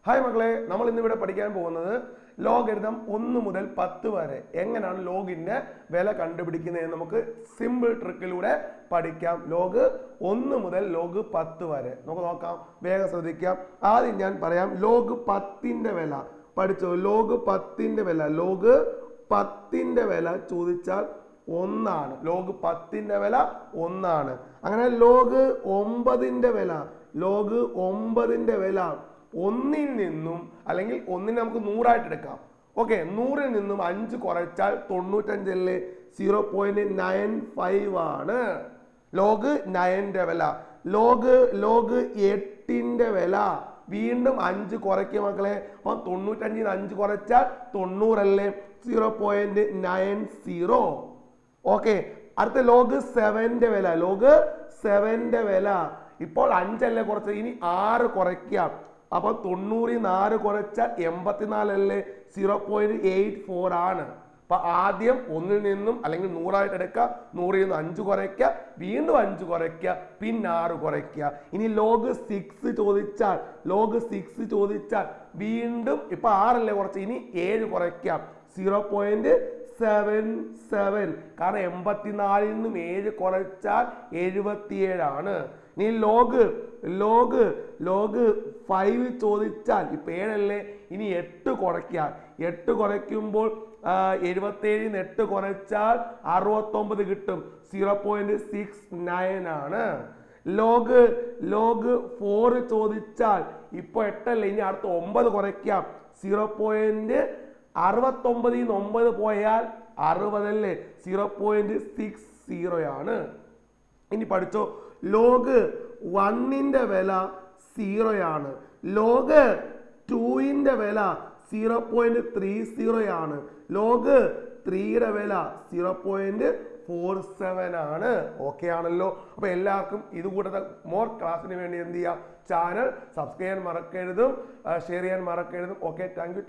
Hi മക്കളെ, നമ്മൾ ഇന്നിവിടെ പഠിക്കാൻ പോകുന്നത് ലോഗരിതം 1 മുതൽ 10 വരെ എങ്ങനെയാണ് ലോഗിന്റെ വില കണ്ടുപിടിക്കുന്നത് നമുക്ക് സിമ്പിൾ ട്രിക്കിലൂടെ പഠിക്കാം. ലോഗ് 1 മുതൽ ലോഗ് 10 വരെ നമുക്ക് നോക്കാം. വേഗം ശ്രദ്ധിക്കാം. ആദ്യം ഞാൻ പറയാം ലോഗ് 10ന്റെ വില പഠിച്ചോ. ലോഗ് 10ന്റെ വില, ലോഗ് 10ന്റെ വില ചോദിച്ചാൽ 1 ആണ്. ലോഗ് 10ന്റെ വില 1 ആണ്. അങ്ങനെ ലോഗ് 9ന്റെ വില, ലോഗ് 9ന്റെ വില 1ൽ നിന്നും അല്ലെങ്കിൽ 1നെ നമുക്ക് 100 ആയിട്ട് എടുക്കാം. ഓക്കെ, 100ൽ നിന്നും 5 കുറച്ചാൽ 95 0.95 ആണ് ലോഗ് 9ന്റെ വില. ലോഗ് 8ന്റെ വില വീണ്ടും 5 കുറയ്ക്കുക മക്കളെ. അപ്പൊ 95 5 കുറച്ചാൽ 90 അല്ലേ, 0.90. ഓക്കെ, അടുത്ത ലോഗ് 7ന്റെ വില. ലോഗ് 7ന്റെ വില ഇപ്പോൾ 5 അല്ലേ കുറച്ച്, ഇനി 6 കുറയ്ക്കാം. അപ്പൊ 90 4 കുറച്ചാൽ 84 അല്ലേ, 0.84 ആണ്. അപ്പൊ ആദ്യം 1ൽ നിന്നും അല്ലെങ്കിൽ 100 ആയിട്ട് എടുക്കുക, 100ൽ നിന്ന് 5 കുറയ്ക്കുക, വീണ്ടും 5 കുറയ്ക്കുക, പിന്നെ 6 കുറയ്ക്കുക. ഇനി ലോഗ് 6 ചോദിച്ചാൽ, ലോഗ് 6 ചോദിച്ചാൽ വീണ്ടും ഇപ്പൊ 6 അല്ലേ കുറച്ച്, ഇനി 7 കുറയ്ക്കാം, 0.77. കാരണം 84ൽ നിന്നും 7 കുറച്ചാൽ 77 ആണ്. ഇനി ലോഗ് 5 ചോദിച്ചാൽ ഇപ്പൊ 7 അല്ലേ, ഇനി 8 കുറയ്ക്കാം. 8 കുറയ്ക്കുമ്പോൾ 77 8 കുറച്ചാൽ 69 കിട്ടും, 0.69 ആണ്. ലോഗ് 4 ചോദിച്ചാൽ ഇപ്പൊ 8 അല്ലേ, ഇനി അടുത്ത 9 കുറയ്ക്കാം, 0.69 9 പോയാൽ 60 അല്ലേ, 0.60 ആണ്. ഇനി പഠിച്ചോ, ലോഗ് 1ന്റെ വില 0 ആണ്. ലോഗ് 2ന്റെ വില 0.30 ആണ്. ലോഗ് 3യുടെ വില 0.47 ആണ്. ഓക്കെ ആണല്ലോ. അപ്പൊ എല്ലാവർക്കും ഇതുകൂടാതെ മോർ ക്ലാസ്സിന് വേണ്ടി എന്ത് ചെയ്യാം, ചാനൽ സബ്സ്ക്രൈബ് ചെയ്യാൻ മറക്കരുതും, ഷെയർ ചെയ്യാൻ മറക്കരുതും. Okay, thank you.